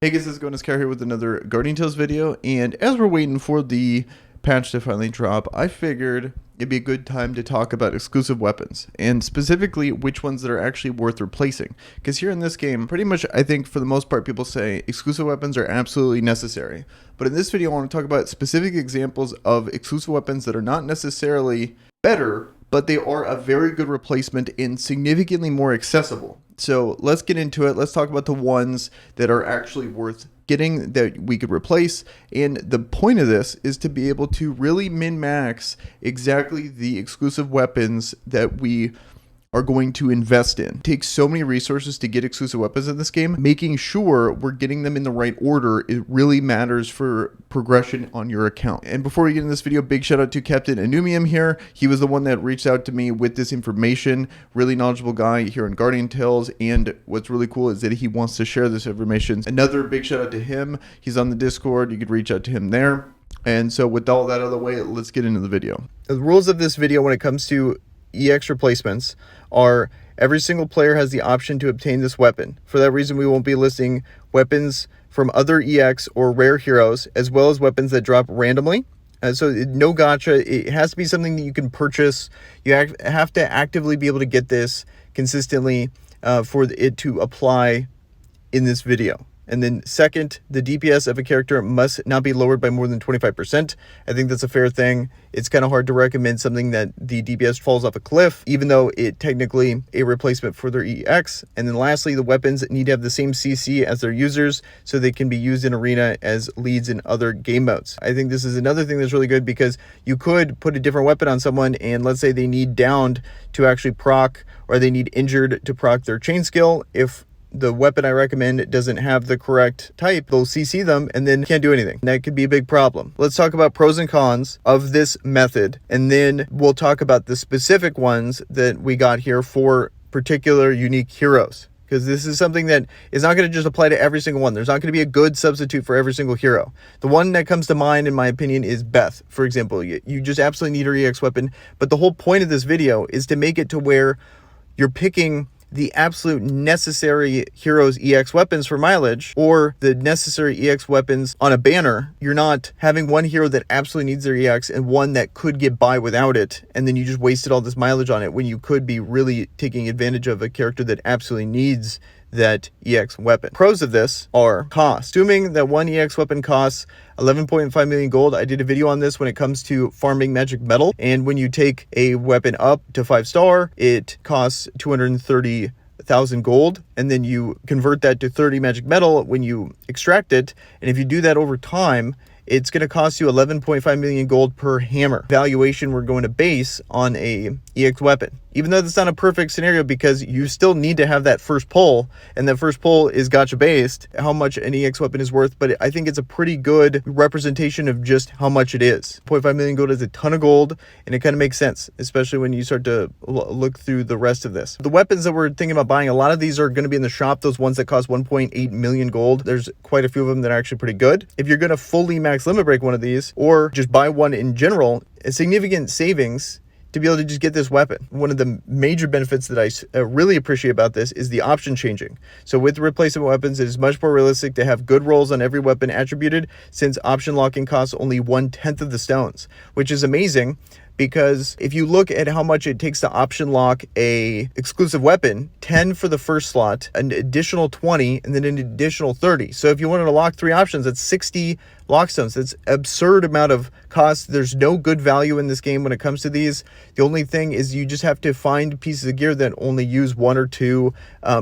Hey guys, it's going to here with another Guardian Tales video, and as we're waiting for the patch to finally drop, I figured it'd be a good time to talk about exclusive weapons, and specifically which ones that are actually worth replacing. Because here in this game, pretty much I think for the most part people say exclusive weapons are absolutely necessary. But in this video I want to talk about specific examples of exclusive weapons that are not necessarily better, but they are a very good replacement and significantly more accessible. So let's get into it. Let's talk about the ones that are actually worth getting that we could replace. And the point of this is to be able to really min-max exactly the exclusive weapons that we are going to invest in. It takes so many resources to get exclusive weapons in this game. Making sure we're getting them in the right order, it really matters for progression on your account. And before we get in this video, big shout out to Captain Anumium here. He was the one that reached out to me with this information. Really knowledgeable guy here in Guardian Tales, and what's really cool is that he wants to share this information. Another big shout out to him. He's on the Discord. You could reach out to him there. And so with all that out of the way, let's get into the video. The rules of this video when it comes to EX replacements are every single player has the option to obtain this weapon. For that reason, we won't be listing weapons from other EX or rare heroes, as well as weapons that drop randomly. So no gacha. It has to be something that you can purchase. You have to actively be able to get this consistently for it to apply in this video. And then second, the DPS of a character must not be lowered by more than 25%. I think that's a fair thing. It's kind of hard to recommend something that the DPS falls off a cliff, even though it technically a replacement for their EX. And then lastly, the weapons need to have the same CC as their users so they can be used in arena as leads in other game modes. I think this is another thing that's really good because you could put a different weapon on someone and let's say they need downed to actually proc, or they need injured to proc their chain skill. If the weapon I recommend doesn't have the correct type, they'll CC them and then can't do anything. That could be a big problem. Let's talk about pros and cons of this method, and then we'll talk about the specific ones that we got here for particular unique heroes. Because this is something that is not going to just apply to every single one. There's not going to be a good substitute for every single hero. The one that comes to mind, in my opinion, is Beth. For example, you just absolutely need her EX weapon. But the whole point of this video is to make it to where you're picking the absolute necessary heroes EX weapons for mileage, or the necessary EX weapons on a banner. You're not having one hero that absolutely needs their EX and one that could get by without it, and then you just wasted all this mileage on it when you could be really taking advantage of a character that absolutely needs that EX weapon. Pros of this are cost. Assuming that one EX weapon costs 11.5 million gold, I did a video on this when it comes to farming magic metal, and when you take a weapon up to 5-star, it costs 230,000 gold, and then you convert that to 30 magic metal when you extract it, and if you do that over time, it's going to cost you 11.5 million gold per hammer. Valuation we're going to base on a EX weapon. Even though that's not a perfect scenario because you still need to have that first pull, and that first pull is gacha based, how much an EX weapon is worth, but I think it's a pretty good representation of just how much it is. 0.5 million gold is a ton of gold, and it kind of makes sense, especially when you start to look through the rest of this. The weapons that we're thinking about buying, a lot of these are going to be in the shop, those ones that cost 1.8 million gold. There's quite a few of them that are actually pretty good. If you're going to fully max limit break one of these, or just buy one in general, a significant savings to be able to just get this weapon. One of the major benefits that I really appreciate about this is the option changing. So with replacement weapons, it is much more realistic to have good rolls on every weapon attributed, since option locking costs only 1/10 of the stones, which is amazing. Because if you look at how much it takes to option lock a exclusive weapon, 10 for the first slot, an additional 20, and then an additional 30. So if you wanted to lock 3 options, that's 60 lock stones. That's absurd amount of cost. There's no good value in this game when it comes to these. The only thing is you just have to find pieces of gear that only use 1 or 2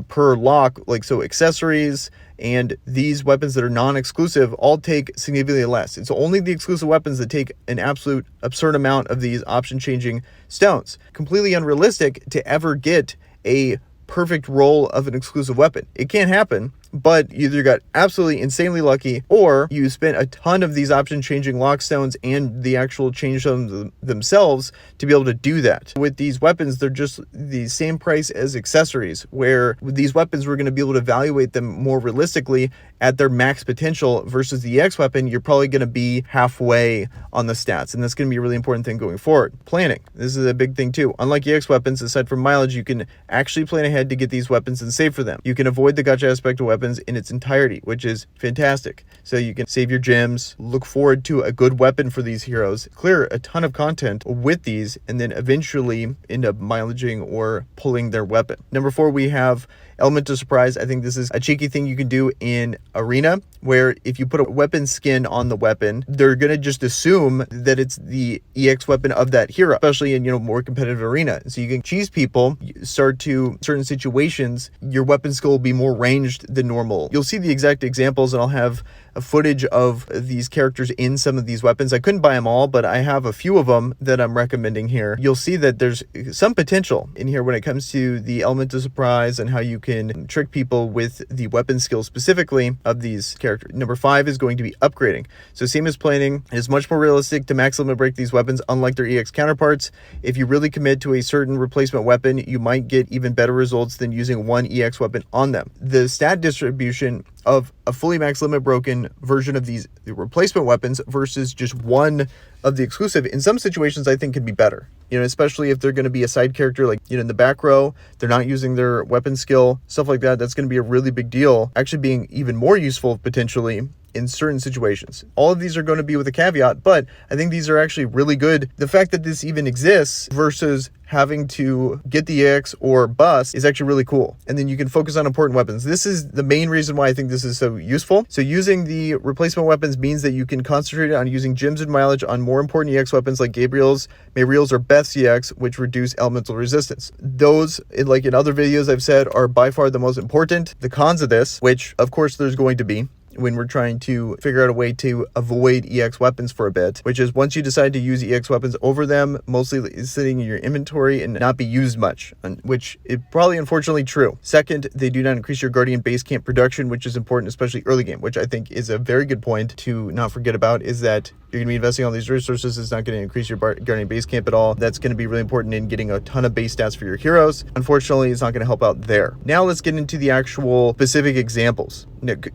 per lock, like so accessories, and these weapons that are non-exclusive all take significantly less. It's only the exclusive weapons that take an absolute absurd amount of these option changing stones. Completely unrealistic to ever get a perfect roll of an exclusive weapon. It can't happen, but you either got absolutely insanely lucky, or you spent a ton of these option changing lock stones and the actual change stones themselves to be able to do that. With these weapons, they're just the same price as accessories, where with these weapons we're going to be able to evaluate them more realistically at their max potential, versus the EX weapon, you're probably going to be halfway on the stats, and that's going to be a really important thing going forward. Planning. This is a big thing too. Unlike EX weapons, aside from mileage, you can actually plan ahead to get these weapons and save for them. You can avoid the gacha aspect of weapons in its entirety, which is fantastic. So you can save your gems, look forward to a good weapon for these heroes, clear a ton of content with these, and then eventually end up mileaging or pulling their weapon. Number 4, we have Element of Surprise. I think this is a cheeky thing you can do in Arena, where if you put a weapon skin on the weapon, they're going to just assume that it's the EX weapon of that hero, especially in, more competitive arena. So you can cheese people, start to certain situations, your weapon skill will be more ranged than normal. You'll see the exact examples, and I'll have a footage of these characters in some of these weapons. I couldn't buy them all, but I have a few of them that I'm recommending here. You'll see that there's some potential in here when it comes to the Element of Surprise and how you can trick people with the weapon skills specifically of these characters. Number 5 is going to be upgrading. So same as planning, it is much more realistic to max limit break these weapons unlike their EX counterparts. If you really commit to a certain replacement weapon, you might get even better results than using one EX weapon on them. The stat distribution of a fully max limit broken version of the replacement weapons versus just one of the exclusive, in some situations I think could be better, especially if they're going to be a side character, like in the back row, they're not using their weapon skill, stuff like that. That's going to be a really big deal, actually being even more useful potentially in certain situations. All of these are going to be with a caveat, but I think these are actually really good. The fact that this even exists versus having to get the EX or bust is actually really cool. And then you can focus on important weapons. This is the main reason why I think this is so useful. So using the replacement weapons means that you can concentrate on using gems and mileage on more important EX weapons like Gabriel's, Mayriel's, or Beth's EX, which reduce elemental resistance. Those, like in other videos I've said, are by far the most important. The cons of this, which of course there's going to be, when we're trying to figure out a way to avoid EX weapons for a bit, which is once you decide to use EX weapons over them, mostly is sitting in your inventory and not be used much, which is probably unfortunately true. Second, they do not increase your Guardian base camp production, which is important, especially early game, which I think is a very good point to not forget about, is that you're going to be investing all these resources. It's not going to increase your Guardian base camp at all. That's going to be really important in getting a ton of base stats for your heroes. Unfortunately, it's not going to help out there. Now let's get into the actual specific examples,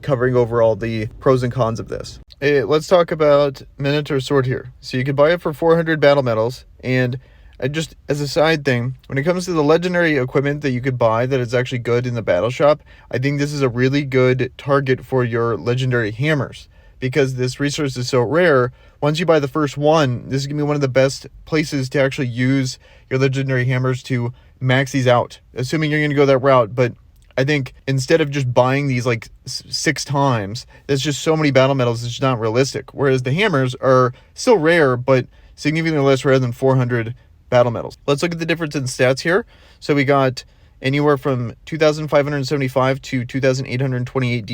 covering over all the pros and cons of this. Let's talk about Minotaur sword here. So you can buy it for 400 battle medals, and just as a side thing, when it comes to the legendary equipment that you could buy that is actually good in the battle shop, I think this is a really good target for your legendary hammers. Because this resource is so rare, once you buy the first one, this is going to be one of the best places to actually use your legendary hammers to max these out, assuming you're going to go that route. But I think instead of just buying these like 6 times, there's just so many battle medals, it's just not realistic. Whereas the hammers are still rare, but significantly less rare than 400 battle medals. Let's look at the difference in stats here. So we got anywhere from 2,575 to 2,828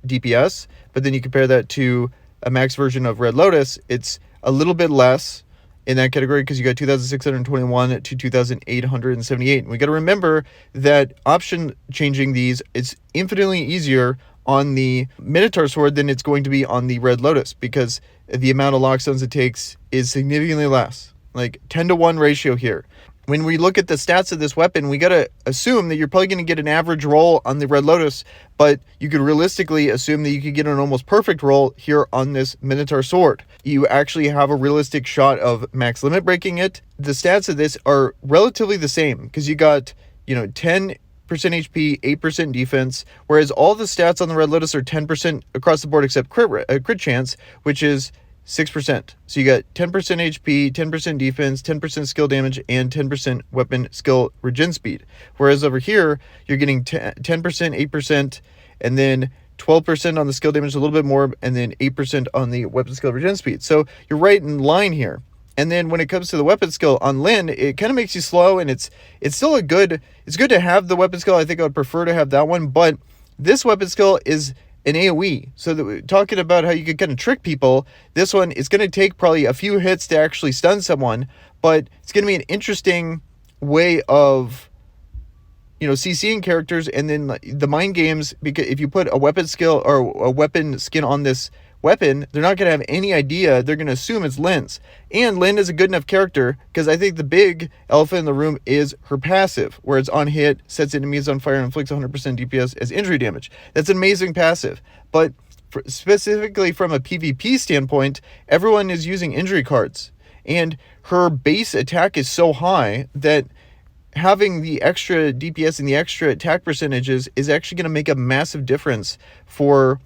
DPS, but then you compare that to a max version of Red Lotus, it's a little bit less in that category because you got 2,621 to 2,878. And we got to remember that option changing these, it's infinitely easier on the Minotaur sword than it's going to be on the Red Lotus, because the amount of lockstones it takes is significantly less, like 10-to-1 ratio here. When we look at the stats of this weapon, we got to assume that you're probably going to get an average roll on the Red Lotus, but you could realistically assume that you could get an almost perfect roll here on this Minotaur sword. You actually have a realistic shot of max limit breaking it. The stats of this are relatively the same because you got, 10% HP, 8% defense, whereas all the stats on the Red Lotus are 10% across the board except crit chance, which is 6%. So you got 10% HP, 10% defense, 10% skill damage, and 10% weapon skill regen speed. Whereas over here, you're getting 10%, 8%, and then 12% on the skill damage, a little bit more, and then 8% on the weapon skill regen speed. So you're right in line here. And then when it comes to the weapon skill on Lynn, it kind of makes you slow, and it's still it's good to have the weapon skill. I think I would prefer to have that one, but this weapon skill is an AoE. So that we're talking about how you could kind of trick people, this one is going to take probably a few hits to actually stun someone, but it's going to be an interesting way of, CCing characters. And then the mind games, because if you put a weapon skill or a weapon skin on this weapon, they're not going to have any idea. They're going to assume it's Lynn's. And Lynn is a good enough character because I think the big elephant in the room is her passive, where it's on hit, sets enemies on fire, and inflicts 100% DPS as injury damage. That's an amazing passive. But specifically from a PvP standpoint, everyone is using injury cards. And her base attack is so high that having the extra DPS and the extra attack percentages is actually going to make a massive difference for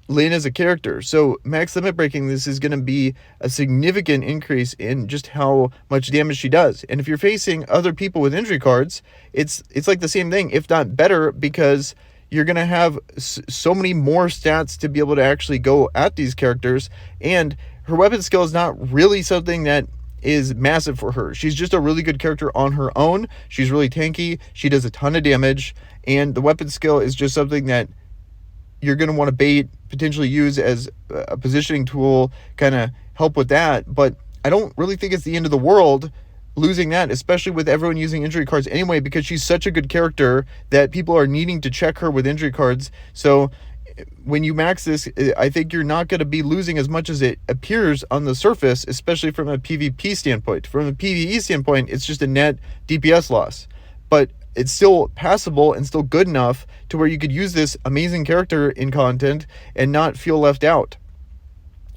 Lynn as a character. So max limit breaking this is going to be a significant increase in just how much damage she does. And if you're facing other people with injury cards, it's like the same thing, if not better, because you're going to have so many more stats to be able to actually go at these characters. And her weapon skill is not really something that is massive for her. She's just a really good character on her own. She's really tanky. She does a ton of damage. And the weapon skill is just something that you're going to want to bait, potentially use as a positioning tool, kind of help with that. But I don't really think it's the end of the world losing that, especially with everyone using injury cards anyway, because she's such a good character that people are needing to check her with injury cards. So when you max this, I think you're not going to be losing as much as it appears on the surface, especially from a PvP standpoint. From a PvE standpoint, it's just a net DPS loss. But it's still passable and still good enough to where you could use this amazing character in content and not feel left out.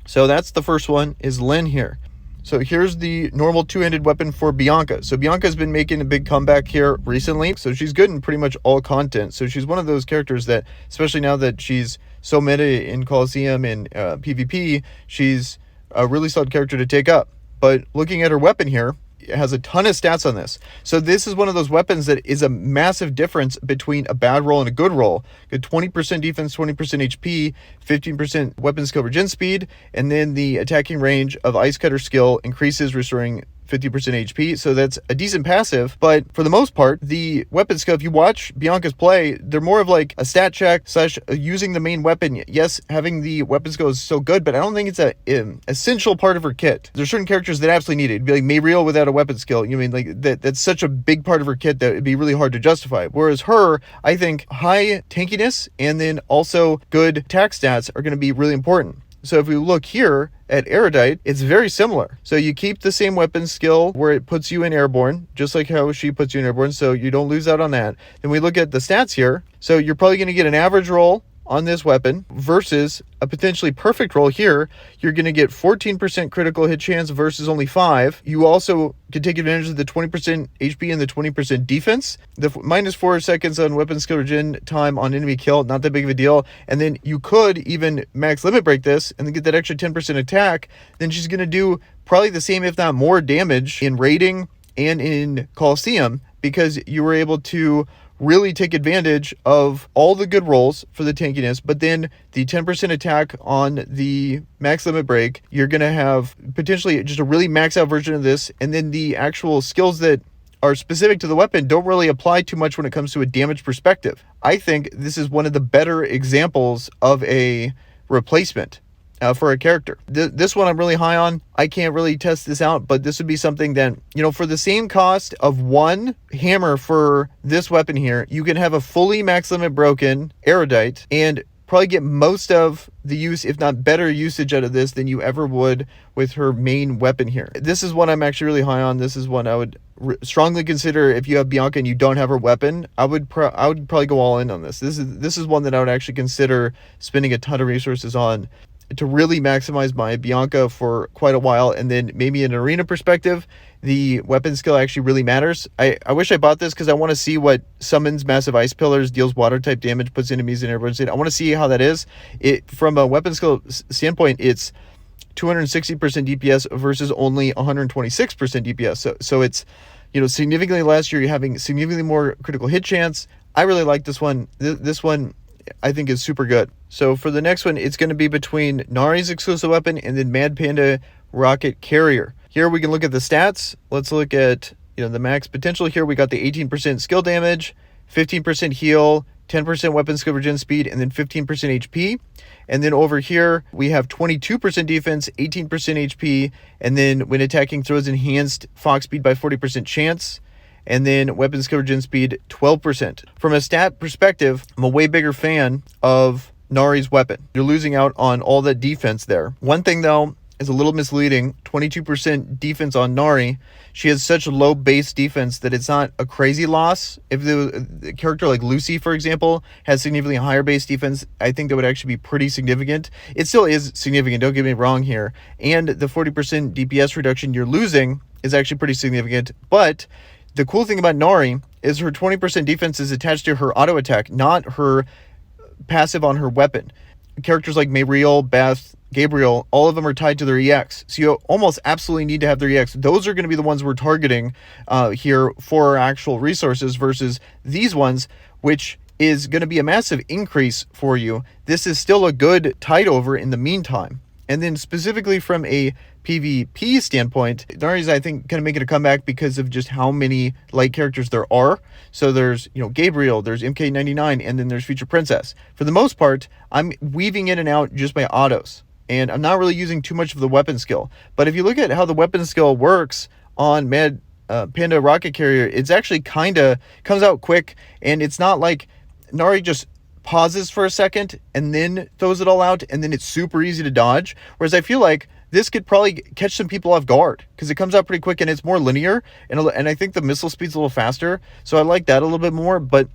So that's the first one, is Lynn here. So here's the normal two-handed weapon for Bianca. So Bianca's been making a big comeback here recently. So she's good in pretty much all content. So she's one of those characters that, especially now that she's so meta in Coliseum and PvP, she's a really solid character to take up. But looking at her weapon here, it has a ton of stats on this. So this is one of those weapons that is a massive difference between a bad roll and a good roll. Good 20% defense, 20% HP, 15% weapon skill regen speed, and then the attacking range of Ice Cutter skill increases, restoring 50% HP, so that's a decent passive. But for the most part, the weapon skill, if you watch Bianca's play, they're more of like a stat check / using the main weapon. Yes, having the weapon skill is so good, but I don't think it's an essential part of her kit. There's certain characters that absolutely need it. It'd be like Mayriel without a weapon skill. You mean like that's such a big part of her kit that it'd be really hard to justify. Whereas her, I think high tankiness and then also good attack stats are going to be really important. So if we look here at Erudite, it's very similar. So you keep the same weapon skill where it puts you in airborne, just like how she puts you in airborne, so you don't lose out on that. Then we look at the stats here. So you're probably going to get an average roll on this weapon versus a potentially perfect roll here. You're going to get 14% critical hit chance versus only 5. You also can take advantage of the 20% HP and the 20% defense. The minus 4 seconds on weapon skill regen time on enemy kill, not that big of a deal. And then you could even max limit break this and then get that extra 10% attack. Then she's going to do probably the same, if not more, damage in raiding and in Coliseum, because you were able to really take advantage of all the good rolls for the tankiness, but then the 10% attack on the max limit break, you're going to have potentially just a really max out version of this, and then the actual skills that are specific to the weapon don't really apply too much when it comes to a damage perspective. I think this is one of the better examples of a replacement for a character. This one I'm really high on. I can't really test this out, but this would be something that, you know, for the same cost of one hammer for this weapon here, you can have a fully max limit broken Erudite and probably get most of the use, if not better usage out of this than you ever would with her main weapon here. This is one I'm actually really high on. This is one I would strongly consider. If you have Bianca and you don't have her weapon, I would probably go all in on this. This is one that I would actually consider spending a ton of resources on to really maximize my Bianca for quite a while. And then maybe in an arena perspective, the weapon skill actually really matters. I wish I bought this because I want to see what summons massive ice pillars, deals water type damage, puts enemies in airborne state. I want to see how that is. It from a weapon skill standpoint, it's 260% DPS versus only 126% DPS. So it's, you know, significantly less. You're having significantly more critical hit chance. I really like this one. This one I think is super good. So for the next one, it's going to be between Nari's exclusive weapon and then Mad Panda Rocket Carrier. Here we can look at the stats. Let's look at, you know, the max potential here. We got the 18% skill damage, 15% heal, 10% weapon skill regen speed, and then 15% HP. And then over here, we have 22% defense, 18% HP, and then when attacking throws enhanced fox speed by 40% chance. And then weapon skill regen speed 12%. From a stat perspective, I'm a way bigger fan of Nari's weapon. You're losing out on all that defense there. One thing though is a little misleading. 22% defense on Nari. She has such low base defense that it's not a crazy loss. If the character like Lucy, for example, has significantly higher base defense, I think that would actually be pretty significant. It still is significant, don't get me wrong here. And the 40% DPS reduction you're losing is actually pretty significant, but The cool thing about Nari is her 20% defense is attached to her auto attack, not her passive on her weapon. Characters like Mayriel, Beth, Gabriel, all of them are tied to their EX. So you almost absolutely need to have their EX. Those are going to be the ones we're targeting here for our actual resources versus these ones, which is going to be a massive increase for you. This is still a good tide over in the meantime. And then specifically from a PvP standpoint, Nari's, I think, kind of making a comeback because of just how many light characters there are. So there's, Gabriel, there's MK99, and then there's Future Princess. For the most part, I'm weaving in and out just by autos, and I'm not really using too much of the weapon skill. But if you look at how the weapon skill works on Panda Rocket Carrier, it's actually kind of comes out quick, and it's not like Nari just pauses for a second and then throws it all out, and then it's super easy to dodge. Whereas I feel like this could probably catch some people off guard because it comes out pretty quick and it's more linear, and I think the missile speed's a little faster, so I like that a little bit more. But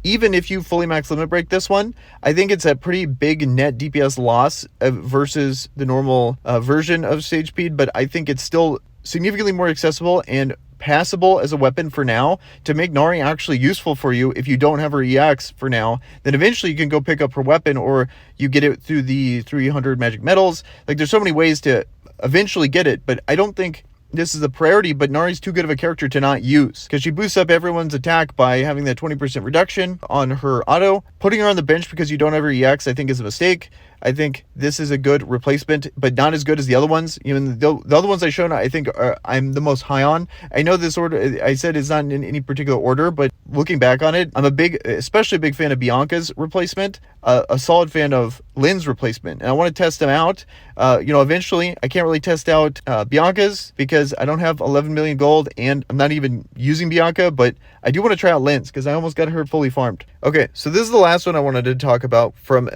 even if you fully max limit break this one, I think it's a pretty big net DPS loss versus the normal version of Stage Speed, but I think it's still significantly more accessible and passable as a weapon for now to make Nari actually useful for you. If you don't have her EX for now, then eventually you can go pick up her weapon, or you get it through the 300 magic medals. Like, there's so many ways to eventually get it, but I don't think this is a priority. But Nari's too good of a character to not use because she boosts up everyone's attack by having that 20% reduction on her auto. Putting her on the bench because you don't have her EX, I think, is a mistake. I think this is a good replacement, but not as good as the other ones. Even the other ones I showed, I think I'm the most high on. I know this order, I said, is not in any particular order, but looking back on it, I'm especially a big fan of Bianca's replacement, a solid fan of Lynn's replacement, and I want to test them out. Eventually, I can't really test out Bianca's because I don't have 11 million gold, and I'm not even using Bianca, but I do want to try out Lynn's because I almost got her fully farmed. Okay, so this is the last one I wanted to talk about from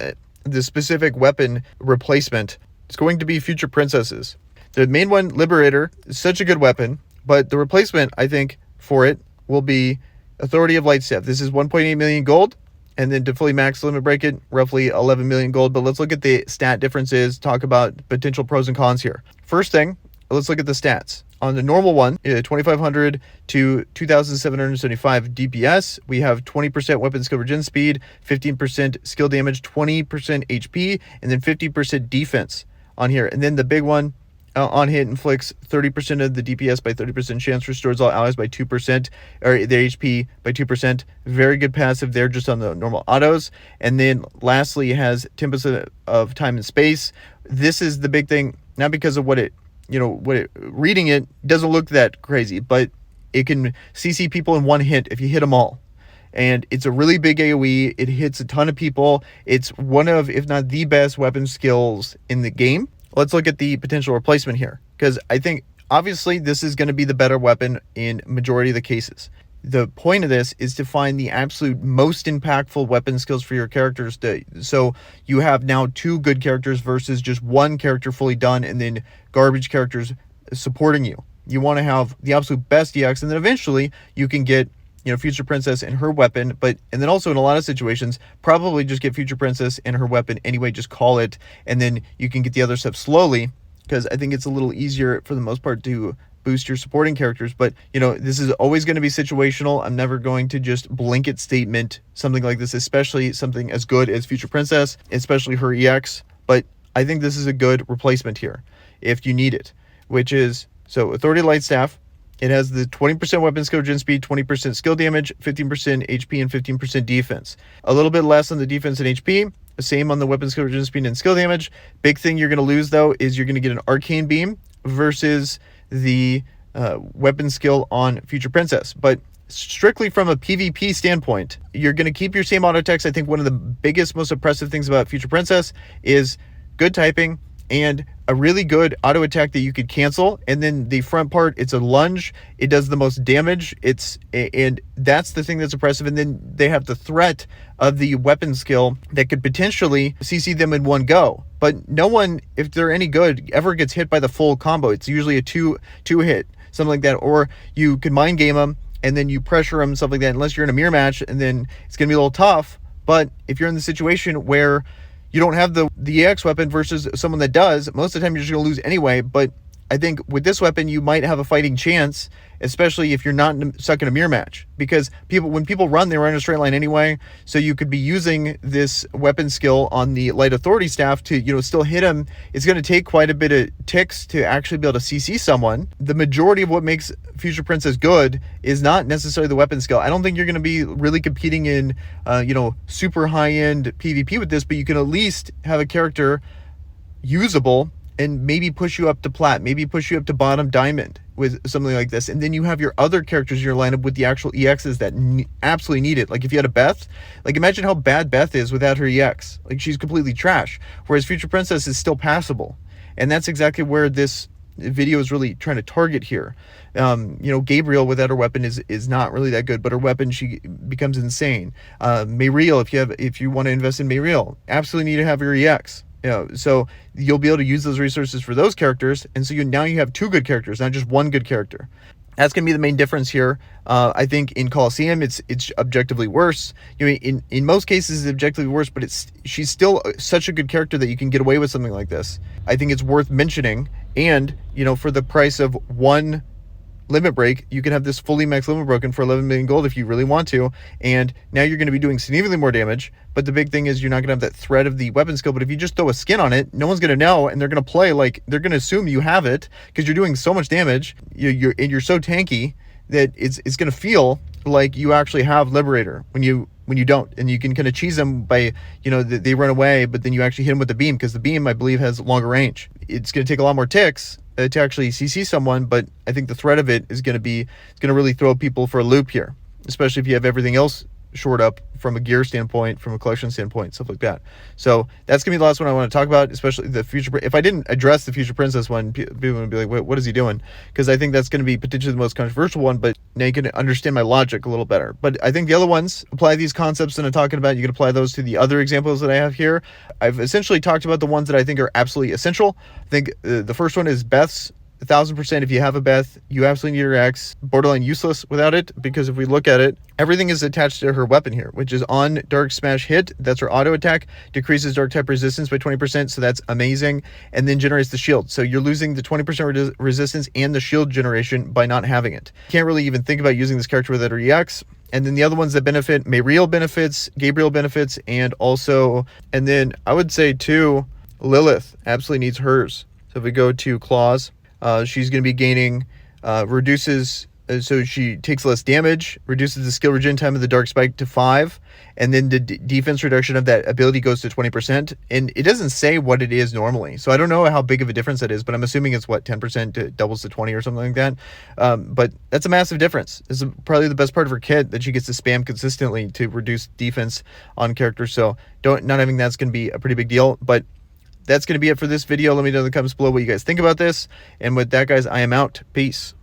the specific weapon replacement. It's going to be Future Princesses. The main one, Liberator, is such a good weapon, but the replacement, I think, for it will be Authority of Lightstaff. This is 1.8 million gold, and then to fully max limit break it, roughly 11 million gold. But let's look at the stat differences, talk about potential pros and cons here. First thing, let's look at the stats. On the normal one, 2,500 to 2,775 DPS, we have 20% weapon skill regen speed, 15% skill damage, 20% HP, and then 50% defense on here. And then the big one, on hit inflicts 30% of the DPS by 30% chance, restores all allies by 2%, or their HP by 2%. Very good passive there just on the normal autos. And then lastly, it has 10% of time and space. This is the big thing, not because of reading it doesn't look that crazy, but it can CC people in one hit if you hit them all. And it's a really big AoE. It hits a ton of people. It's one of, if not the best weapon skills in the game. Let's look at the potential replacement here, because I think obviously this is going to be the better weapon in majority of the cases. The point of this is to find the absolute most impactful weapon skills for your characters, so you have now two good characters versus just one character fully done and then garbage characters supporting you. You want to have the absolute best EX, and then eventually you can get Future Princess and her weapon, and then also in a lot of situations probably just get Future Princess and her weapon anyway, just call it, and then you can get the other stuff slowly, because I think it's a little easier for the most part to boost your supporting characters. But this is always going to be situational. I'm never going to just blanket statement something like this, especially something as good as Future Princess, especially her EX. But I think this is a good replacement here if you need it, which is, so Authority Lightstaff, it has the 20% weapon skill regen speed, 20% skill damage, 15% HP, and 15% defense. A little bit less on the defense and HP, the same on the weapon skill regen speed and skill damage. Big thing you're going to lose, though, is you're going to get an Arcane Beam versus the weapon skill on Future Princess. But strictly from a PvP standpoint, you're going to keep your same auto attacks. I think one of the biggest, most impressive things about Future Princess is good typing and a really good auto attack that you could cancel. And then the front part, it's a lunge. It does the most damage. And that's the thing that's impressive. And then they have the threat of the weapon skill that could potentially CC them in one go. But no one, if they're any good, ever gets hit by the full combo. It's usually a two hit, something like that. Or you can mind game them and then you pressure them, something like that, unless you're in a mirror match, and then it's going to be a little tough. But if you're in the situation where you don't have the EX weapon versus someone that does, most of the time you're just going to lose anyway. But I think with this weapon, you might have a fighting chance, especially if you're not stuck in a mirror match. Because when people run, they run in a straight line anyway. So you could be using this weapon skill on the light authority staff to, still hit him. It's going to take quite a bit of ticks to actually be able to CC someone. The majority of what makes Future Princess good is not necessarily the weapon skill. I don't think you're going to be really competing in, super high-end PvP with this, but you can at least have a character usable and maybe push you up to plat, maybe push you up to bottom diamond with something like this. And then you have your other characters in your lineup with the actual EXs that absolutely need it. Like if you had a Beth, like imagine how bad Beth is without her EX. Like she's completely trash. Whereas Future Princess is still passable. And that's exactly where this video is really trying to target here. Gabriel without her weapon is not really that good, but her weapon, she becomes insane. Mayriel, if you want to invest in Mayriel, absolutely need to have your EX. So you'll be able to use those resources for those characters, and so now you have two good characters, not just one good character. That's going to be the main difference here. I think in Colosseum, it's objectively worse. In most cases, it's objectively worse, but she's still such a good character that you can get away with something like this. I think it's worth mentioning, and for the price of one limit break, you can have this fully max limit broken for 11 million gold if you really want to, and now you're going to be doing significantly more damage. But the big thing is you're not going to have that threat of the weapon skill. But if you just throw a skin on it, no one's going to know, and they're going to play like they're going to assume you have it because you're doing so much damage. You're so tanky that it's going to feel like you actually have Liberator when you don't, and you can kind of cheese them by they run away, but then you actually hit them with the beam, because the beam, I believe, has longer range. It's going to take a lot more ticks to actually CC someone, but I think the threat of it is going to really throw people for a loop here, especially if you have everything else shored up from a gear standpoint, from a collection standpoint, stuff like that. So that's gonna be the last one I want to talk about, especially the future. If I didn't address the Future Princess one, people would be like, "Wait, what is he doing?" Because I think that's going to be potentially the most controversial one. But now you can understand my logic a little better. But I think the other ones, apply these concepts that I'm talking about, you can apply those to the other examples that I have here. I've essentially talked about the ones that I think are absolutely essential. I think the first one is Beth's. 1,000%. If you have a Beth, you absolutely need her X. Borderline useless without it, because if we look at it, everything is attached to her weapon here, which is on Dark Smash hit. That's her auto attack, decreases Dark type resistance by 20%, so that's amazing, and then generates the shield. So you're losing the 20% resistance and the shield generation by not having it. Can't really even think about using this character without her EX. And then the other ones that benefit, Mayriel benefits, Gabriel benefits, and then I would say too, Lilith absolutely needs hers. So if we go to Claws, she's going to be gaining, so she takes less damage, reduces the skill regen time of the Dark Spike to 5, and then the defense reduction of that ability goes to 20%. And it doesn't say what it is normally, so I don't know how big of a difference that is, but I'm assuming it's 10% to doubles to 20 or something like that. But that's a massive difference. This is probably the best part of her kit, that she gets to spam consistently to reduce defense on characters. So not having that's going to be a pretty big deal. But that's going to be it for this video. Let me know in the comments below what you guys think about this. And with that, guys, I am out. Peace.